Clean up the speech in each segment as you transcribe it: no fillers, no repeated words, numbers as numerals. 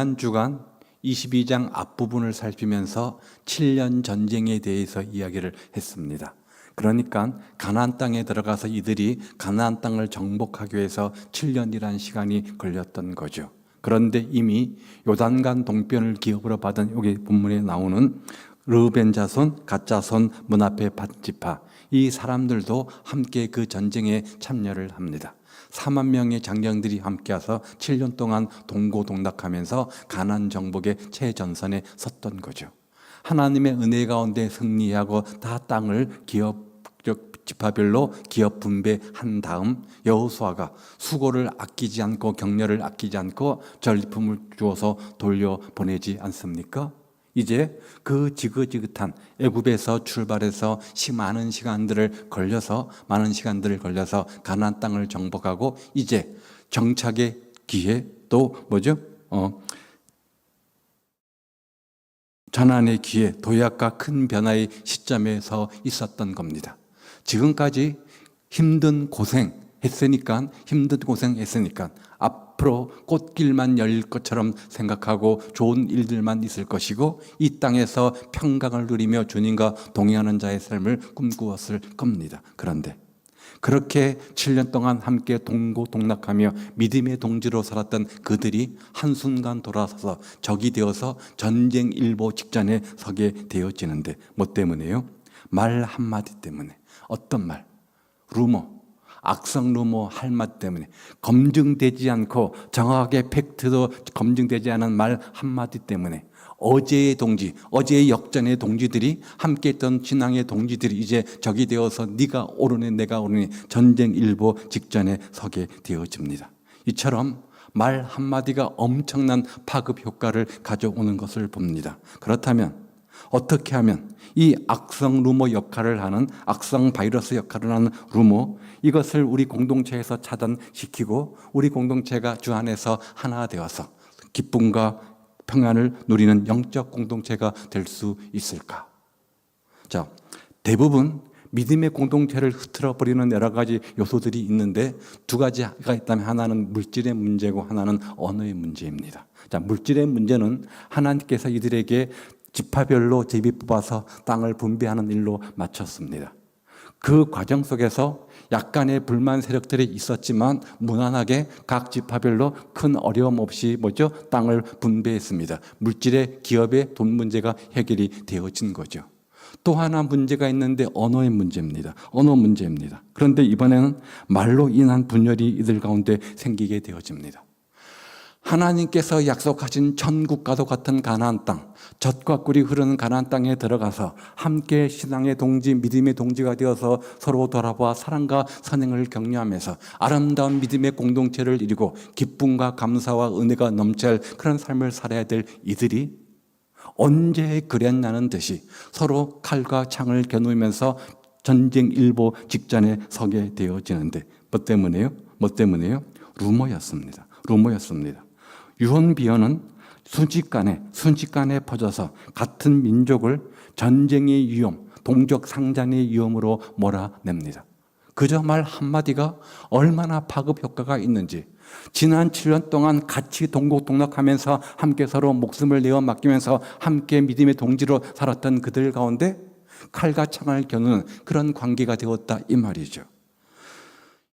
지난 주간 22장 앞부분을 살피면서 7년 전쟁에 대해서 이야기를 했습니다. 그러니까 가나안 땅에 들어가서 이들이 가나안 땅을 정복하기 위해서 7년이라는 시간이 걸렸던 거죠. 그런데 이미 요단강 동편을 기업으로 받은 여기 본문에 나오는 르우벤 자손, 갓 자손, 문 앞에 밧지파, 이 사람들도 함께 그 전쟁에 참여를 합니다. 4만 명의 장병들이 함께해서 7년 동안 동고동락하면서 가나안 정복의 최전선에 섰던 거죠. 하나님의 은혜 가운데 승리하고 다 땅을 지파별로 기업 분배한 다음 여호수아가 수고를 아끼지 않고 격려를 아끼지 않고 전리품을 주어서 돌려보내지 않습니까? 이제 그 지긋지긋한 애굽에서 출발해서 많은 시간들을 걸려서 가나안 땅을 정복하고 이제 정착의 기회 또 전환의 기회, 도약과 큰 변화의 시점에서 있었던 겁니다. 지금까지 힘든 고생했으니까 앞으로 꽃길만 열릴 것처럼 생각하고 좋은 일들만 있을 것이고 이 땅에서 평강을 누리며 주님과 동행하는 자의 삶을 꿈꾸었을 겁니다. 그런데 그렇게 7년 동안 함께 동고동락하며 믿음의 동지로 살았던 그들이 한순간 돌아서서 적이 되어서 전쟁 일보 직전에 서게 되어지는데 뭐 때문에요? 말 한마디 때문에. 어떤 말? 악성 루머 한마디 때문에 검증되지 않고 정확하게 팩트도 검증되지 않은 말 한마디 때문에 어제의 동지, 어제의 역전의 동지들이 함께했던 신앙의 동지들이 이제 적이 되어서 네가 오르네 내가 오르네 전쟁 일보 직전에 서게 되어집니다. 이처럼 말 한마디가 엄청난 파급 효과를 가져오는 것을 봅니다. 그렇다면 어떻게 하면 이 악성 루머 역할을 하는 악성 바이러스 역할을 하는 루머 이것을 우리 공동체에서 차단시키고 우리 공동체가 주 안에서 하나 되어서 기쁨과 평안을 누리는 영적 공동체가 될 수 있을까? 자, 대부분 믿음의 공동체를 흐트러버리는 여러 가지 요소들이 있는데 두 가지가 있다면 하나는 물질의 문제고 하나는 언어의 문제입니다. 자, 물질의 문제는 하나님께서 이들에게 지파별로 제비 뽑아서 땅을 분배하는 일로 마쳤습니다. 그 과정 속에서 약간의 불만 세력들이 있었지만 무난하게 각 지파별로 큰 어려움 없이 땅을 분배했습니다. 물질의 기업의 돈 문제가 해결이 되어진 거죠. 또 하나 문제가 있는데 언어의 문제입니다. 언어 문제입니다. 그런데 이번에는 말로 인한 분열이 이들 가운데 생기게 되어집니다. 하나님께서 약속하신 천국과도 같은 가나안 땅, 젖과 꿀이 흐르는 가나안 땅에 들어가서 함께 신앙의 동지, 믿음의 동지가 되어서 서로 돌아보아 사랑과 선행을 격려하면서 아름다운 믿음의 공동체를 이루고 기쁨과 감사와 은혜가 넘쳐야 할 그런 삶을 살아야 될 이들이 언제 그랬냐는 듯이 서로 칼과 창을 겨누면서 전쟁 일보 직전에 서게 되어지는데 뭐 때문에요? 루머였습니다. 유언 비어는 순식간에 퍼져서 같은 민족을 전쟁의 위험, 동족 상잔의 위험으로 몰아냅니다. 그저 말 한마디가 얼마나 파급 효과가 있는지 지난 7년 동안 같이 동고동락하면서 함께 서로 목숨을 내어 맡기면서 함께 믿음의 동지로 살았던 그들 가운데 칼과 창을 겨누는 그런 관계가 되었다 이 말이죠.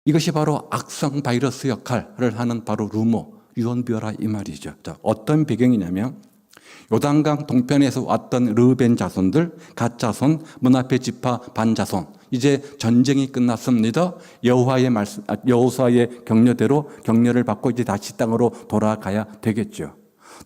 이것이 바로 악성 바이러스 역할을 하는 바로 루머, 유언비어라 이 말이죠. 자, 어떤 배경이냐면 요단강 동편에서 왔던 르우벤 자손들, 갓 자손, 문 앞에 지파 반 자손 이제 전쟁이 끝났습니다. 여호수아의 격려대로 격려를 받고 이제 다시 땅으로 돌아가야 되겠죠.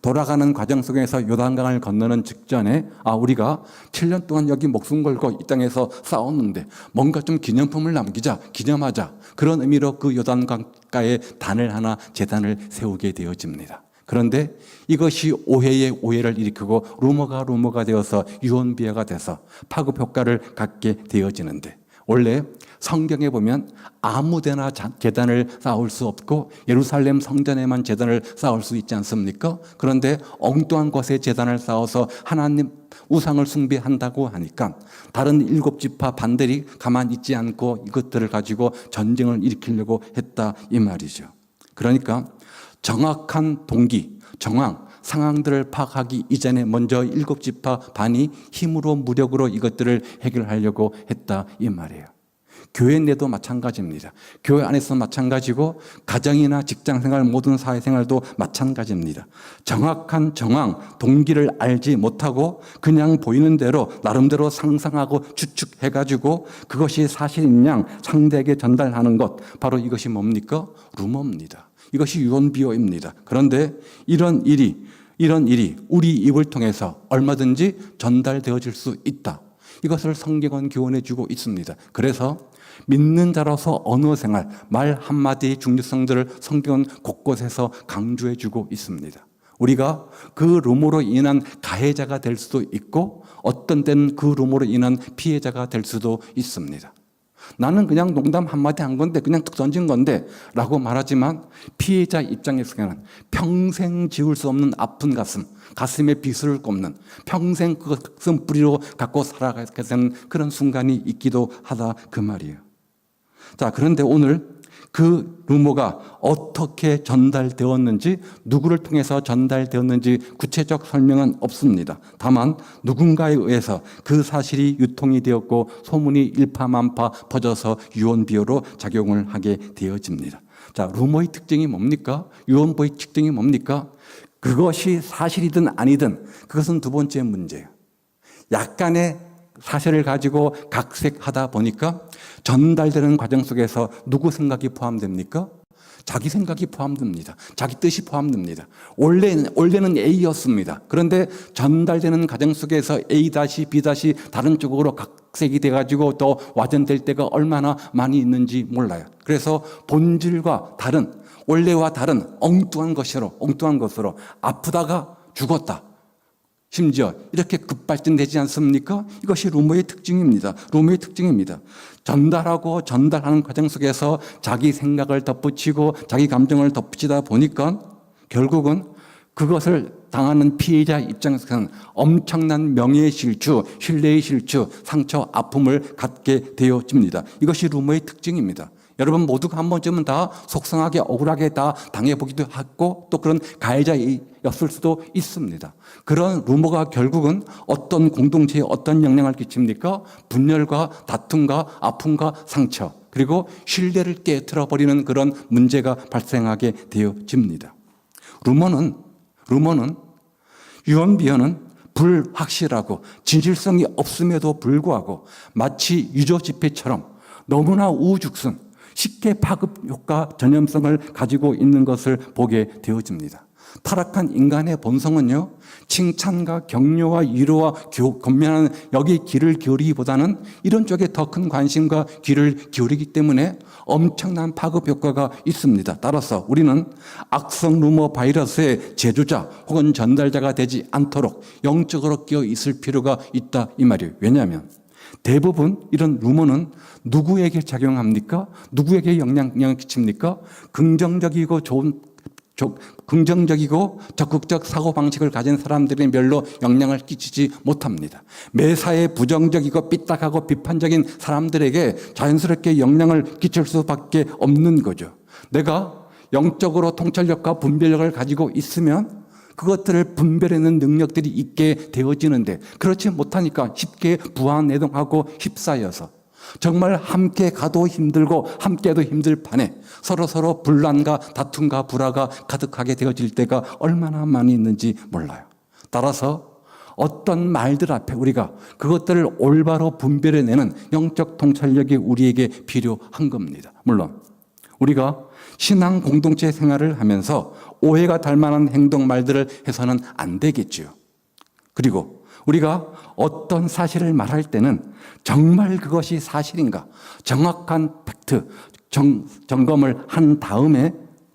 돌아가는 과정 속에서 요단강을 건너는 직전에 우리가 7년 동안 여기 목숨 걸고 이 땅에서 싸웠는데 뭔가 좀 기념품을 남기자, 기념하자 그런 의미로 그 요단강가에 제단을 세우게 되어집니다. 그런데 이것이 오해의 오해를 일으키고 루머가 되어서 유언비어가 돼서 파급 효과를 갖게 되어지는데 원래 성경에 보면 아무데나 제단을 쌓을 수 없고 예루살렘 성전에만 제단을 쌓을 수 있지 않습니까? 그런데 엉뚱한 곳에 제단을 쌓아서 하나님 우상을 숭배한다고 하니까 다른 7지파 반들이 가만히 있지 않고 이것들을 가지고 전쟁을 일으키려고 했다 이 말이죠. 그러니까 정확한 동기, 정황, 상황들을 파악하기 이전에 먼저 7지파 반이 힘으로 무력으로 이것들을 해결하려고 했다 이 말이에요. 교회 내도 마찬가지입니다. 교회 안에서 마찬가지고 가정이나 직장생활 모든 사회생활도 마찬가지입니다. 정확한 정황, 동기를 알지 못하고 그냥 보이는 대로 나름대로 상상하고 추측해가지고 그것이 사실인 양 상대에게 전달하는 것, 바로 이것이 뭡니까? 루머입니다. 이것이 유언비어입니다. 그런데 이런 일이 우리 입을 통해서 얼마든지 전달되어질 수 있다. 이것을 성경은 교훈해 주고 있습니다. 그래서 믿는 자로서 언어 생활, 말 한마디의 중요성들을 성경은 곳곳에서 강조해 주고 있습니다. 우리가 그 루머로 인한 가해자가 될 수도 있고 어떤 때는 그 루머로 인한 피해자가 될 수도 있습니다. 나는 그냥 농담 한마디 한 건데 그냥 툭 던진 건데 라고 말하지만 피해자 입장에서는 평생 지울 수 없는 아픈 가슴에 비수를 꼽는 평생 그 가슴 뿌리로 갖고 살아가야 되는 그런 순간이 있기도 하다 그 말이에요. 자, 그런데 오늘 그 루머가 어떻게 전달되었는지, 누구를 통해서 전달되었는지 구체적 설명은 없습니다. 다만 누군가에 의해서 그 사실이 유통이 되었고 소문이 일파만파 퍼져서 유언비어로 작용을 하게 되어집니다. 자, 루머의 특징이 뭡니까? 유언비어의 특징이 뭡니까? 그것이 사실이든 아니든 그것은 두 번째 문제예요. 약간의 사실을 가지고 각색하다 보니까 전달되는 과정 속에서 누구 생각이 포함됩니까? 자기 생각이 포함됩니다. 자기 뜻이 포함됩니다. 원래는 A였습니다. 그런데 전달되는 과정 속에서 A-, B- 다른 쪽으로 각색이 돼가지고 또 와전될 때가 얼마나 많이 있는지 몰라요. 그래서 본질과 다른, 원래와 다른 엉뚱한 것으로 아프다가 죽었다. 심지어 이렇게 급발진되지 않습니까? 이것이 루머의 특징입니다. 루머의 특징입니다. 전달하는 과정 속에서 자기 생각을 덧붙이고 자기 감정을 덧붙이다 보니까 결국은 그것을 당하는 피해자 입장에서는 엄청난 명예의 실추, 신뢰의 실추, 상처, 아픔을 갖게 되어집니다. 이것이 루머의 특징입니다. 여러분 모두가 한 번쯤은 다 속상하게 억울하게 다 당해보기도 하고 또 그런 가해자였을 수도 있습니다. 그런 루머가 결국은 어떤 공동체에 어떤 영향을 끼칩니까? 분열과 다툼과 아픔과 상처 그리고 신뢰를 깨트려버리는 그런 문제가 발생하게 되어집니다. 루머는 유언비어는 불확실하고 진실성이 없음에도 불구하고 마치 유조지폐처럼 너무나 우후죽순 쉽게 파급 효과 전염성을 가지고 있는 것을 보게 되어집니다. 타락한 인간의 본성은요, 칭찬과 격려와 위로와 권면하는 여기 귀를 기울이기보다는 이런 쪽에 더 큰 관심과 귀를 기울이기 때문에 엄청난 파급 효과가 있습니다. 따라서 우리는 악성 루머 바이러스의 제조자 혹은 전달자가 되지 않도록 영적으로 끼어 있을 필요가 있다 이 말이에요. 왜냐하면 대부분 이런 루머는 누구에게 작용합니까? 누구에게 영향을 끼칩니까? 긍정적이고 적극적 사고방식을 가진 사람들이 별로 영향을 끼치지 못합니다. 매사에 부정적이고 삐딱하고 비판적인 사람들에게 자연스럽게 영향을 끼칠 수밖에 없는 거죠. 내가 영적으로 통찰력과 분별력을 가지고 있으면 그것들을 분별하는 능력들이 있게 되어지는데 그렇지 못하니까 쉽게 부안해동하고 휩싸여서 정말 함께 가도 힘들고 함께도 힘들 판에 서로 분란과 다툼과 불화가 가득하게 되어질 때가 얼마나 많이 있는지 몰라요. 따라서 어떤 말들 앞에 우리가 그것들을 올바로 분별해내는 영적 통찰력이 우리에게 필요한 겁니다. 물론 우리가 신앙 공동체 생활을 하면서 오해가 될 만한 행동 말들을 해서는 안 되겠죠. 그리고 우리가 어떤 사실을 말할 때는 정말 그것이 사실인가 정확한 팩트, 점검을 한 다음에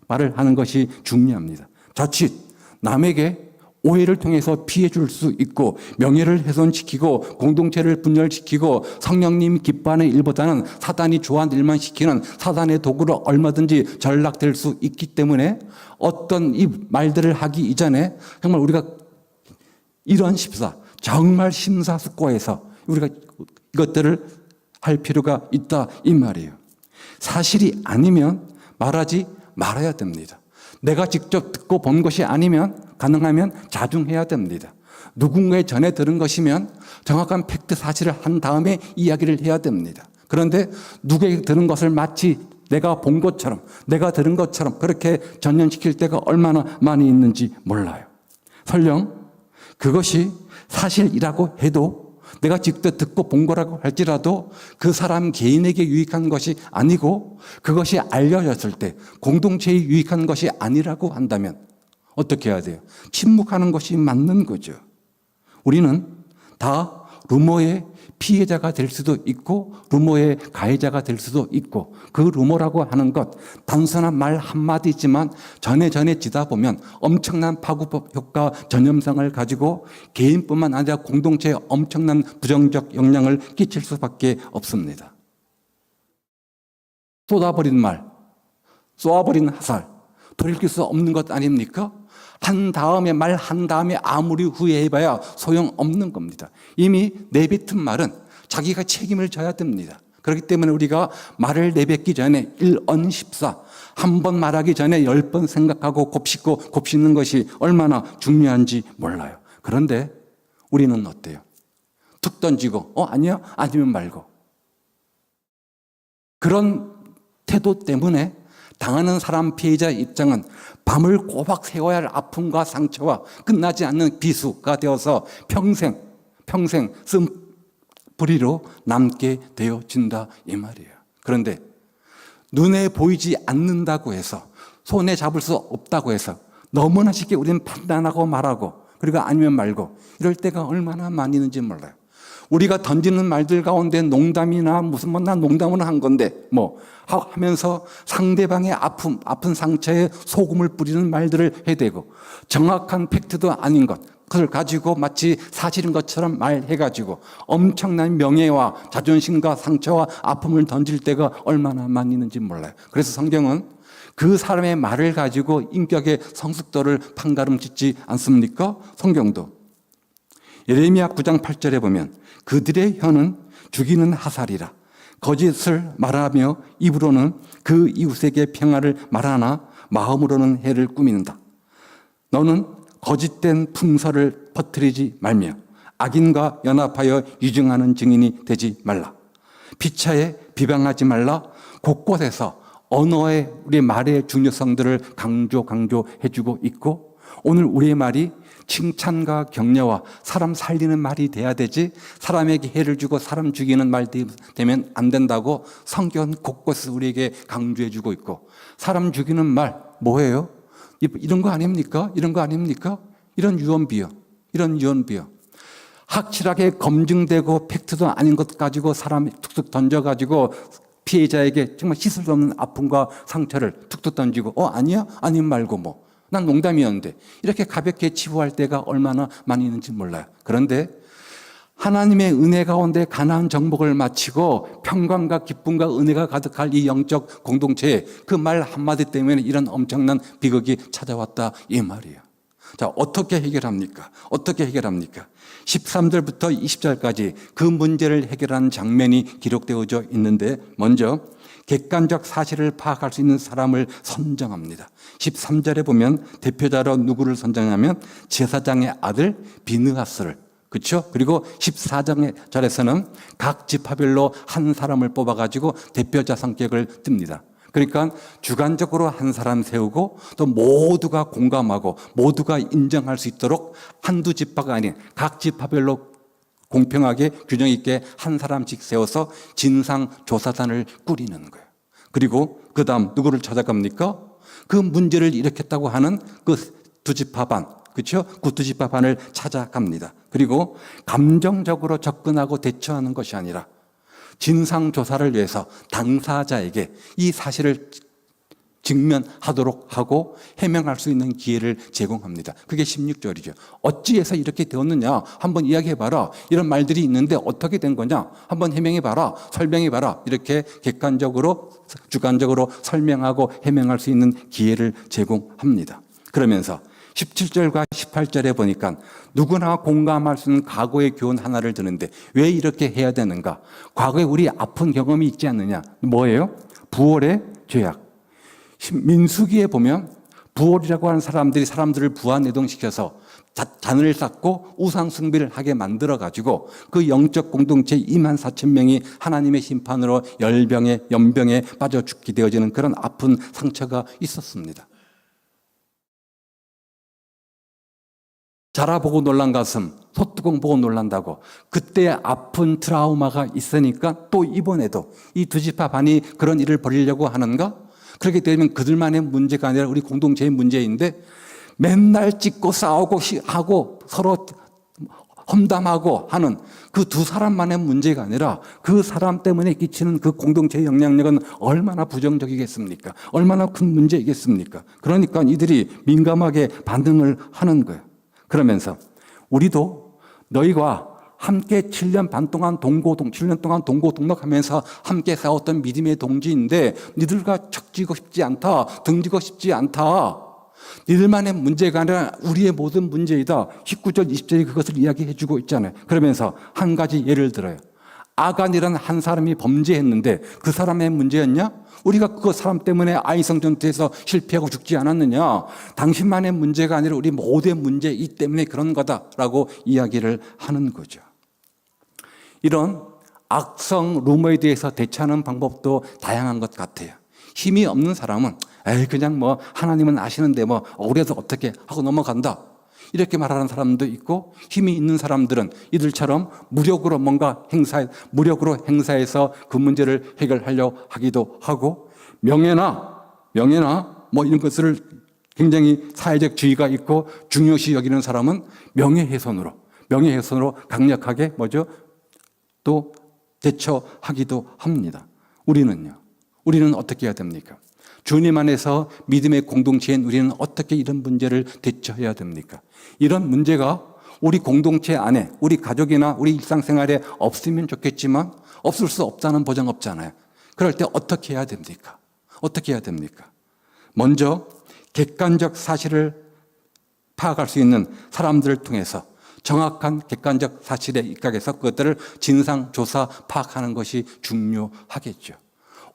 말을 하는 것이 중요합니다. 자칫 남에게 오해를 통해서 피해 줄 수 있고 명예를 훼손시키고 공동체를 분열시키고 성령님이 기뻐하는 일보다는 사단이 좋아하는 일만 시키는 사단의 도구로 얼마든지 전락될 수 있기 때문에 어떤 이 말들을 하기 이전에 정말 우리가 이런 정말 심사숙고해서 우리가 이것들을 할 필요가 있다 이 말이에요. 사실이 아니면 말하지 말아야 됩니다. 내가 직접 듣고 본 것이 아니면 가능하면 자중해야 됩니다. 누군가의 전에 들은 것이면 정확한 팩트 사실을 한 다음에 이야기를 해야 됩니다. 그런데 누구에게 들은 것을 마치 내가 본 것처럼, 내가 들은 것처럼 그렇게 전염시킬 때가 얼마나 많이 있는지 몰라요. 설령 그것이 사실이라고 해도, 내가 직접 듣고 본 거라고 할지라도 그 사람 개인에게 유익한 것이 아니고 그것이 알려졌을 때 공동체에 유익한 것이 아니라고 한다면 어떻게 해야 돼요? 침묵하는 것이 맞는 거죠. 우리는 다 루머의 피해자가 될 수도 있고 루머의 가해자가 될 수도 있고, 그 루머라고 하는 것 단순한 말 한마디지만 전에 지다 보면 엄청난 파급 효과 전염성을 가지고 개인뿐만 아니라 공동체에 엄청난 부정적 영향을 끼칠 수밖에 없습니다. 쏟아버린 말, 쏘아버린 화살, 돌이킬 수 없는 것 아닙니까? 말 한 다음에 아무리 후회해봐야 소용없는 겁니다. 이미 내뱉은 말은 자기가 책임을 져야 됩니다. 그렇기 때문에 우리가 말을 내뱉기 전에 일언십사, 한 번 말하기 전에 10번 생각하고 곱씹는 것이 얼마나 중요한지 몰라요. 그런데 우리는 어때요? 툭 던지고 아니야? 아니면 말고. 그런 태도 때문에 당하는 사람 피해자 입장은 밤을 꼬박 새워야 할 아픔과 상처와 끝나지 않는 비수가 되어서 평생 쓴뿌리로 남게 되어진다 이 말이에요. 그런데 눈에 보이지 않는다고 해서, 손에 잡을 수 없다고 해서 너무나 쉽게 우리는 판단하고 말하고, 그리고 아니면 말고 이럴 때가 얼마나 많이 있는지 몰라요. 우리가 던지는 말들 가운데 농담이나 난 농담으로 한 건데 하면서 상대방의 아픈 상처에 소금을 뿌리는 말들을 해대고, 정확한 팩트도 아닌 그걸 가지고 마치 사실인 것처럼 말해가지고 엄청난 명예와 자존심과 상처와 아픔을 던질 때가 얼마나 많이 있는지 몰라요. 그래서 성경은 그 사람의 말을 가지고 인격의 성숙도를 판가름 짓지 않습니까? 성경도 예레미야 9장 8절에 보면 그들의 혀는 죽이는 화살이라 거짓을 말하며 입으로는 그 이웃에게 평화를 말하나 마음으로는 해를 꾸민다. 너는 거짓된 풍설을 퍼뜨리지 말며 악인과 연합하여 유증하는 증인이 되지 말라. 피차에 비방하지 말라. 곳곳에서 언어의 우리 말의 중요성들을 강조해주고 있고, 오늘 우리의 말이 칭찬과 격려와 사람 살리는 말이 돼야 되지 사람에게 해를 주고 사람 죽이는 말 되면 안 된다고 성경은 곳곳에서 우리에게 강조해주고 있고, 사람 죽이는 말 뭐예요? 이런 거 아닙니까? 이런 유언비어. 확실하게 검증되고 팩트도 아닌 것 가지고 사람이 툭툭 던져가지고 피해자에게 정말 씻을 수 없는 아픔과 상처를 툭툭 던지고 아니야? 아니면 말고 난 농담이었는데 이렇게 가볍게 치부할 때가 얼마나 많이 있는지 몰라요. 그런데 하나님의 은혜 가운데 가나안 정복을 마치고 평강과 기쁨과 은혜가 가득할 이 영적 공동체에 그 말 한마디 때문에 이런 엄청난 비극이 찾아왔다 이 말이에요. 자, 어떻게 해결합니까? 13절부터 20절까지 그 문제를 해결하는 장면이 기록되어져 있는데, 먼저 객관적 사실을 파악할 수 있는 사람을 선정합니다. 13절에 보면 대표자로 누구를 선정하면 제사장의 아들 비느하스를, 그렇죠? 그리고 14절에서는 각 지파별로 한 사람을 뽑아가지고 대표자 성격을 띱니다. 그러니까 주관적으로 한 사람 세우고 또 모두가 공감하고 모두가 인정할 수 있도록 한두 지파가 아닌 각 지파별로 공평하게 균형 있게 한 사람씩 세워서 진상조사단을 꾸리는 거예요. 그리고 그 다음 누구를 찾아갑니까? 그 문제를 일으켰다고 하는 그 두 지파반, 그렇죠? 그 두 지파반을 찾아갑니다. 그리고 감정적으로 접근하고 대처하는 것이 아니라 진상조사를 위해서 당사자에게 이 사실을 직면하도록 하고 해명할 수 있는 기회를 제공합니다. 그게 16절이죠. 어찌해서 이렇게 되었느냐 한번 이야기해봐라. 이런 말들이 있는데 어떻게 된 거냐 한번 해명해봐라. 설명해봐라. 이렇게 객관적으로 주관적으로 설명하고 해명할 수 있는 기회를 제공합니다. 그러면서 17절과 18절에 보니까 누구나 공감할 수 있는 과거의 교훈 하나를 드는데 왜 이렇게 해야 되는가? 과거에 우리 아픈 경험이 있지 않느냐? 뭐예요? 부활의 죄악. 민수기에 보면 부올이라고 하는 사람들이 사람들을 부안해동시켜서 잔을 쌓고 우상 숭배를 하게 만들어가지고 그 영적 공동체 24,000명이 하나님의 심판으로 연병에 빠져 죽게 되어지는 그런 아픈 상처가 있었습니다. 자라보고 놀란 가슴, 소뚜껑 보고 놀란다고 그때 아픈 트라우마가 있으니까 또 이번에도 이 두 지파 반이 그런 일을 벌이려고 하는가? 그렇게 되면 그들만의 문제가 아니라 우리 공동체의 문제인데 맨날 찢고 싸우고 하고 서로 험담하고 하는 그 두 사람만의 문제가 아니라 그 사람 때문에 끼치는 그 공동체의 영향력은 얼마나 부정적이겠습니까? 얼마나 큰 문제이겠습니까? 그러니까 이들이 민감하게 반응을 하는 거예요. 그러면서 우리도 너희와 함께 7년 반 동안 7년 동안 동고동락하면서 함께 싸웠던 믿음의 동지인데 니들과 척지고 싶지 않다, 등지고 싶지 않다. 니들만의 문제가 아니라 우리의 모든 문제이다. 19절, 20절이 그것을 이야기해 주고 있잖아요. 그러면서 한 가지 예를 들어요. 아간이라는 한 사람이 범죄했는데 그 사람의 문제였냐? 우리가 그 사람 때문에 아이성 전투에서 실패하고 죽지 않았느냐? 당신만의 문제가 아니라 우리 모두의 문제이기 때문에 그런 거다라고 이야기를 하는 거죠. 이런 악성 루머에 대해서 대처하는 방법도 다양한 것 같아요. 힘이 없는 사람은 그냥 하나님은 아시는데 억울해서 어떻게 하고 넘어간다. 이렇게 말하는 사람도 있고 힘이 있는 사람들은 이들처럼 무력으로 행사해서 그 문제를 해결하려고 하기도 하고 명예나 이런 것을 굉장히 사회적 주의가 있고 중요시 여기는 사람은 명예훼손으로 강력하게 또 대처하기도 합니다. 우리는 어떻게 해야 됩니까? 주님 안에서 믿음의 공동체인 우리는 어떻게 이런 문제를 대처해야 됩니까? 이런 문제가 우리 공동체 안에 우리 가족이나 우리 일상생활에 없으면 좋겠지만 없을 수 없다는 보장 없잖아요. 그럴 때 어떻게 해야 됩니까? 먼저 객관적 사실을 파악할 수 있는 사람들을 통해서 정확한 객관적 사실에 입각해서 그것들을 진상조사 파악하는 것이 중요하겠죠.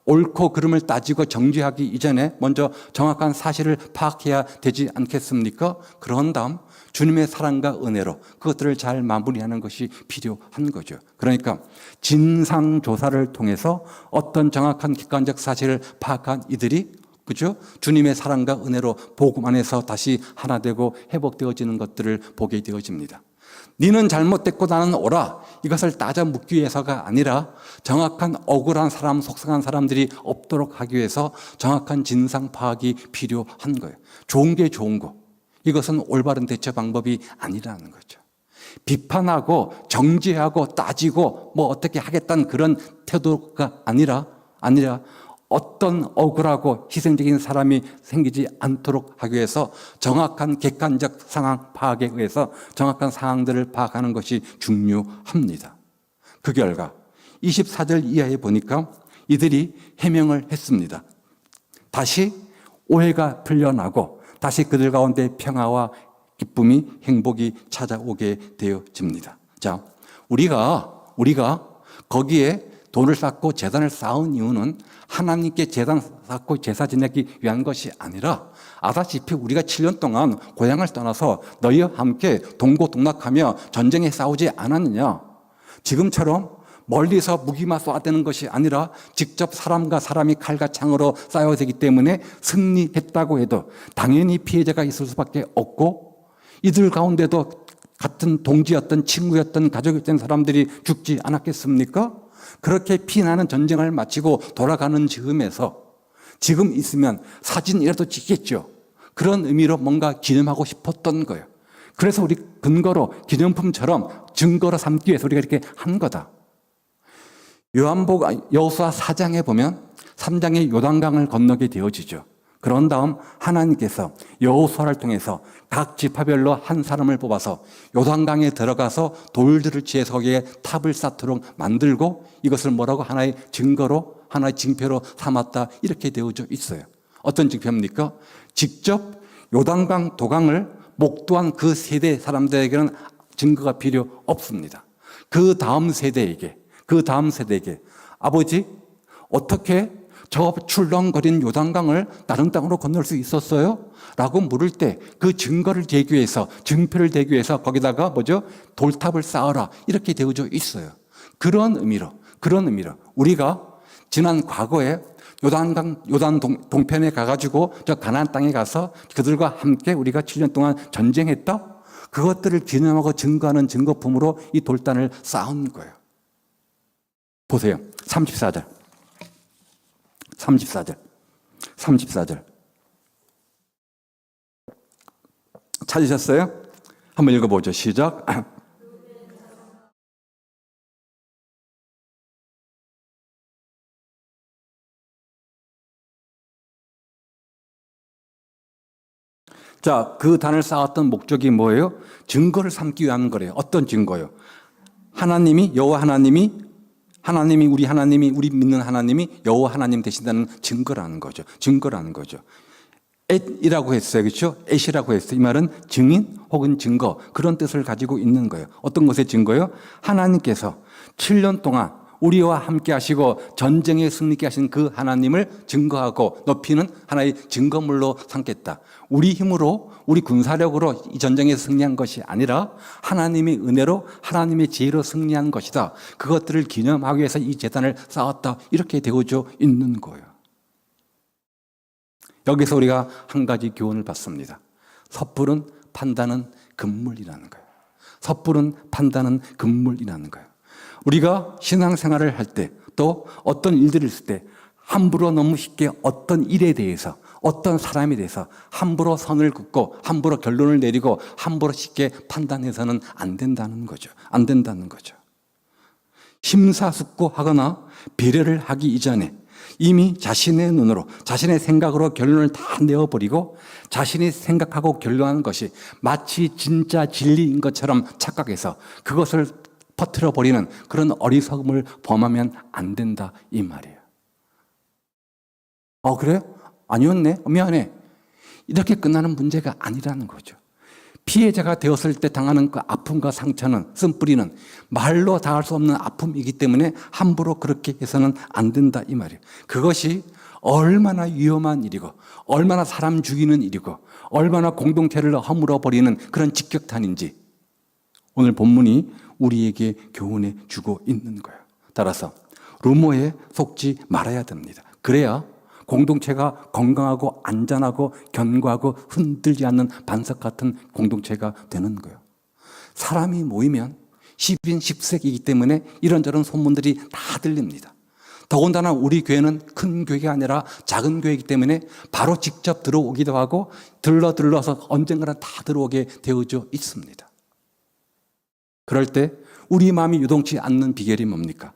옳고 그름을 따지고 정죄하기 이전에 먼저 정확한 사실을 파악해야 되지 않겠습니까? 그런 다음 주님의 사랑과 은혜로 그것들을 잘 마무리하는 것이 필요한 거죠. 그러니까 진상조사를 통해서 어떤 정확한 객관적 사실을 파악한 이들이 주님의 사랑과 은혜로 복음 안에서 다시 하나 되고 회복되어지는 것들을 보게 되어집니다. 니는 잘못됐고 나는 옳아. 이것을 따져 묻기 위해서가 아니라 정확한 억울한 사람, 속상한 사람들이 없도록 하기 위해서 정확한 진상 파악이 필요한 거예요. 좋은 게 좋은 거. 이것은 올바른 대처 방법이 아니라는 거죠. 비판하고 정죄하고 따지고 어떻게 하겠다는 그런 태도가 아니라 어떤 억울하고 희생적인 사람이 생기지 않도록 하기 위해서 정확한 객관적 상황 파악에 의해서 정확한 상황들을 파악하는 것이 중요합니다. 그 결과 24절 이하에 보니까 이들이 해명을 했습니다. 다시 오해가 풀려나고 다시 그들 가운데 평화와 기쁨이 행복이 찾아오게 되어집니다. 자, 우리가 거기에 돈을 쌓고 재단을 쌓은 이유는 하나님께 재단 쌓고 제사 지내기 위한 것이 아니라 아다시피 우리가 7년 동안 고향을 떠나서 너희와 함께 동고동락하며 전쟁에 싸우지 않았느냐. 지금처럼 멀리서 무기만 쏘아대는 것이 아니라 직접 사람과 사람이 칼과 창으로 싸워야 되기 때문에 승리했다고 해도 당연히 피해자가 있을 수밖에 없고 이들 가운데도 같은 동지였던 친구였던 가족이었던 사람들이 죽지 않았겠습니까? 그렇게 피나는 전쟁을 마치고 돌아가는 즈음에서 지금 있으면 사진이라도 찍겠죠. 그런 의미로 뭔가 기념하고 싶었던 거예요. 그래서 우리 근거로 기념품처럼 증거로 삼기 위해서 우리가 이렇게 한 거다. 여호수아 4장에 보면 3장에 요단강을 건너게 되어지죠. 그런 다음 하나님께서 여호수아를 통해서 각 지파별로 한 사람을 뽑아서 요단강에 들어가서 돌들을 취해서 거기에 탑을 쌓도록 만들고 이것을 뭐라고 하나의 증거로 하나의 징표로 삼았다 이렇게 되어져 있어요. 어떤 징표입니까? 직접 요단강 도강을 목도한 그 세대 사람들에게는 증거가 필요 없습니다. 그 다음 세대에게 아버지 어떻게 저 출렁거린 요단강을 다른 땅으로 건널 수 있었어요? 라고 물을 때 그 증거를 대기 위해서, 증표를 대기 위해서 거기다가 뭐죠? 돌탑을 쌓아라. 이렇게 되어져 있어요. 그런 의미로 우리가 지난 과거에 요단 동편에 가가지고 저 가나안 땅에 가서 그들과 함께 우리가 7년 동안 전쟁했다? 그것들을 기념하고 증거하는 증거품으로 이 돌단을 쌓은 거예요. 보세요. 34절. 찾으셨어요? 한번 읽어보죠. 시작. 자, 그 단을 쌓았던 목적이 뭐예요? 증거를 삼기 위한 거래요. 어떤 증거요? 여호와 하나님이 우리 믿는 하나님이 여호와 하나님 되신다는 증거라는 거죠. 엣이라고 했어요. 그렇죠? 엣이라고 했어요. 이 말은 증인 혹은 증거, 그런 뜻을 가지고 있는 거예요. 어떤 것의 증거요? 하나님께서 7년 동안 우리와 함께 하시고 전쟁에 승리케 하신 그 하나님을 증거하고 높이는 하나의 증거물로 삼겠다. 우리 힘으로, 우리 군사력으로 이 전쟁에 승리한 것이 아니라 하나님의 은혜로, 하나님의 지혜로 승리한 것이다. 그것들을 기념하기 위해서 이 제단을 쌓았다. 이렇게 되어져 있는 거예요. 여기서 우리가 한 가지 교훈을 받습니다. 섣부른 판단은 금물이라는 거예요. 우리가 신앙생활을 할 때, 또 어떤 일들을 있을 때 함부로 너무 쉽게 어떤 일에 대해서, 어떤 사람에 대해서 함부로 선을 긋고 함부로 결론을 내리고 함부로 쉽게 판단해서는 안 된다는 거죠. 심사숙고하거나 배려를 하기 이전에 이미 자신의 눈으로, 자신의 생각으로 결론을 다 내어버리고 자신이 생각하고 결론하는 것이 마치 진짜 진리인 것처럼 착각해서 그것을 퍼뜨려버리는 그런 어리석음을 범하면 안 된다, 이 말이에요. 그래요? 아니었네? 미안해. 이렇게 끝나는 문제가 아니라는 거죠. 피해자가 되었을 때 당하는 그 아픔과 상처는, 쓴뿌리는 말로 다할 수 없는 아픔이기 때문에 함부로 그렇게 해서는 안 된다, 이 말이에요. 그것이 얼마나 위험한 일이고, 얼마나 사람 죽이는 일이고, 얼마나 공동체를 허물어 버리는 그런 직격탄인지 오늘 본문이 우리에게 교훈해 주고 있는 거예요. 따라서 루머에 속지 말아야 됩니다. 그래야 공동체가 건강하고 안전하고 견고하고 흔들지 않는 반석 같은 공동체가 되는 거예요. 사람이 모이면 10인 10색이기 때문에 이런저런 소문들이 다 들립니다. 더군다나 우리 교회는 큰 교회가 아니라 작은 교회이기 때문에 바로 직접 들어오기도 하고 들러서 언젠가는 다 들어오게 되어져 있습니다. 그럴 때 우리 마음이 유동치 않는 비결이 뭡니까?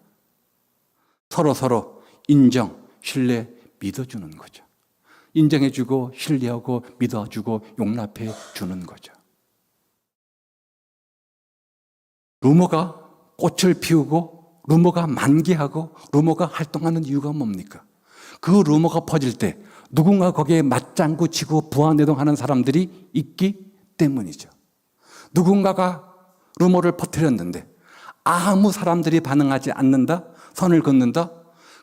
서로 인정, 신뢰, 믿어주는 거죠. 인정해주고 신뢰하고 믿어주고 용납해 주는 거죠. 루머가 꽃을 피우고 루머가 만개하고 루머가 활동하는 이유가 뭡니까? 그 루머가 퍼질 때 누군가 거기에 맞장구 치고 부하내동하는 사람들이 있기 때문이죠. 누군가가 루머를 퍼뜨렸는데 아무 사람들이 반응하지 않는다? 선을 긋는다?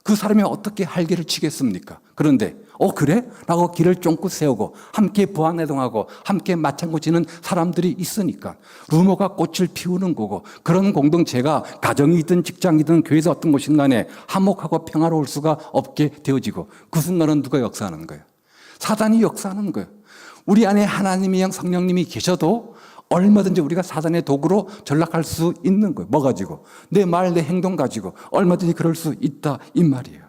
그 사람이 어떻게 할기를 치겠습니까? 그런데 그래? 라고 길을 쫑긋 세우고 함께 부하내동하고 함께 맞장구 치는 사람들이 있으니까 루머가 꽃을 피우는 거고, 그런 공동체가 가정이든 직장이든 교회에서 어떤 곳이든 간에 화목하고 평화로울 수가 없게 되어지고, 그 순간은 누가 역사하는 거예요? 사단이 역사하는 거예요. 우리 안에 하나님의 영 성령님이 계셔도 얼마든지 우리가 사단의 도구로 전락할 수 있는 거예요. 뭐 가지고? 내 말, 내 행동 가지고 얼마든지 그럴 수 있다, 이 말이에요.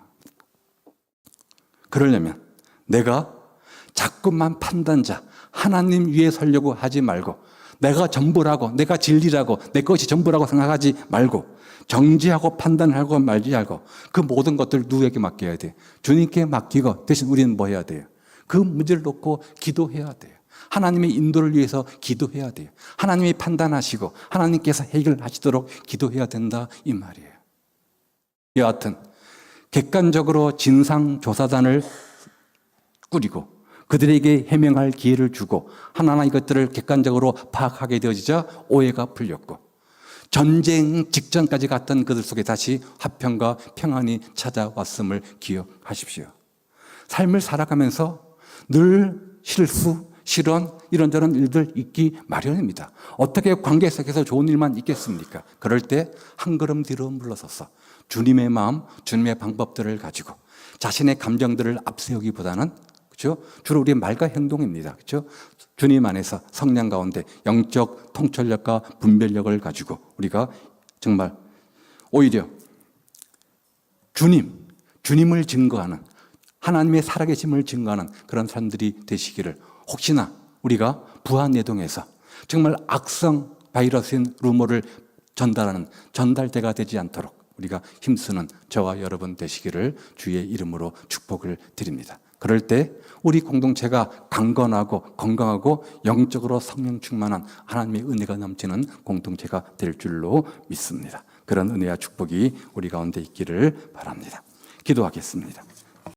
그러려면 내가 자꾸만 판단자, 하나님 위에 서려고 하지 말고, 내가 전부라고, 내가 진리라고, 내 것이 전부라고 생각하지 말고, 정지하고 판단하고 말지 말고 그 모든 것들 누구에게 맡겨야 돼요? 주님께 맡기고, 대신 우리는 뭐 해야 돼요? 그 문제를 놓고 기도해야 돼요. 하나님의 인도를 위해서 기도해야 돼요. 하나님이 판단하시고 하나님께서 해결하시도록 기도해야 된다, 이 말이에요. 여하튼 객관적으로 진상조사단을 꾸리고 그들에게 해명할 기회를 주고 하나하나 이것들을 객관적으로 파악하게 되어지자 오해가 풀렸고, 전쟁 직전까지 갔던 그들 속에 다시 화평과 평안이 찾아왔음을 기억하십시오. 삶을 살아가면서 늘 실수, 실언, 이런저런 일들 있기 마련입니다. 어떻게 관계 속에서 좋은 일만 있겠습니까? 그럴 때 한 걸음 뒤로 물러서서 주님의 마음, 주님의 방법들을 가지고 자신의 감정들을 앞세우기보다는, 그렇죠? 주로 우리의 말과 행동입니다. 그렇죠? 주님 안에서 성령 가운데 영적 통찰력과 분별력을 가지고 우리가 정말 오히려 주님을 증거하는, 하나님의 살아계심을 증거하는 그런 사람들이 되시기를, 혹시나 우리가 부안내동에서 정말 악성 바이러스인 루머를 전달하는 전달대가 되지 않도록 우리가 힘쓰는 저와 여러분 되시기를 주의 이름으로 축복을 드립니다. 그럴 때 우리 공동체가 강건하고 건강하고 영적으로 성령 충만한 하나님의 은혜가 넘치는 공동체가 될 줄로 믿습니다. 그런 은혜와 축복이 우리 가운데 있기를 바랍니다. 기도하겠습니다.